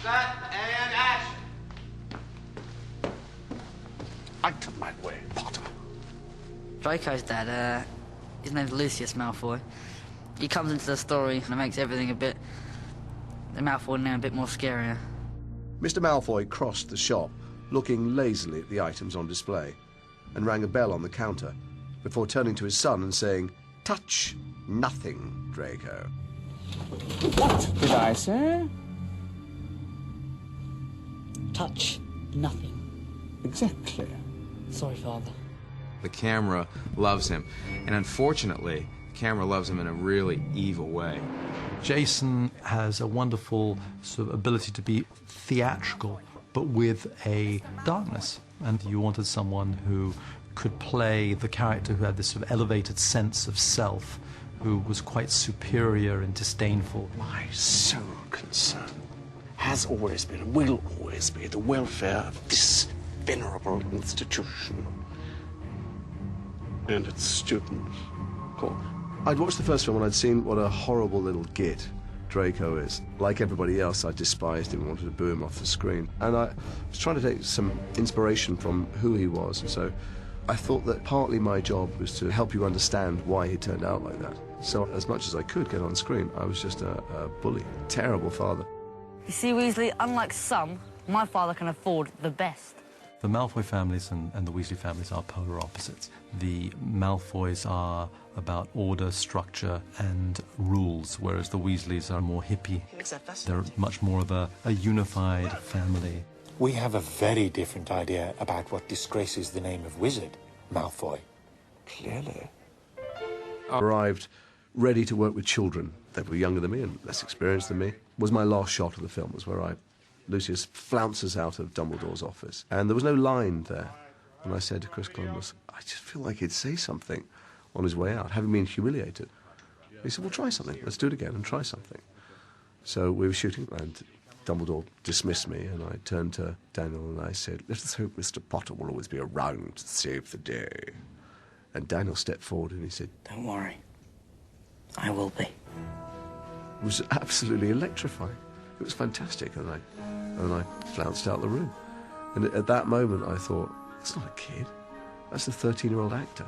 Set and action. Out of my way, Potter. Draco's dad, his name's Lucius Malfoy. He comes into the story and it makes everything the Malfoy name a bit more scarier. Mr. Malfoy crossed the shop, looking lazily at the items on display, and rang a bell on the counter before turning to his son and saying, "Touch nothing, Draco." What did I say? Touch nothing. Exactly. Sorry, Father. The camera loves him, and unfortunately, the camera loves him in a really evil way. Jason has a wonderful sort of ability to be theatrical, but with a darkness. And you wanted someone who could play the character who had this sort of elevated sense of self, who was quite superior and disdainful. My sole concern has always been, will always be, the welfare of this venerable institution and its students. Cool. I'd watched the first film and I'd seen what a horrible little git Draco is. Like everybody else, I despised him and wanted to boo him off the screen. And I was trying to take some inspiration from who he was. And so I thought that partly my job was to help you understand why he turned out like that. So as much as I could get on screen, I was just a bully, terrible father. You see, Weasley, unlike some, my father can afford the best. The Malfoy families and the Weasley families are polar opposites. The Malfoys are about order, structure, and rules, whereas the Weasleys are more hippie. They're much more of a unified family. We have a very different idea about what disgraces the name of wizard, Malfoy. Clearly. I arrived ready to work with children. They were younger than me and less experienced than me. Was my last shot of the film, was where Lucius flounces out of Dumbledore's office. And there was no line there. And I said to Chris Columbus, I just feel like he'd say something on his way out, having been humiliated. He said, well, try something. Let's do it again and try something. So we were shooting, and Dumbledore dismissed me, and I turned to Daniel and I said, let us hope Mr. Potter will always be around to save the day. And Daniel stepped forward and he said, Don't worry. I will be. It was absolutely electrifying. It was fantastic, and I flounced out the room. And at that moment, I thought, that's not a kid. That's a 13-year-old actor.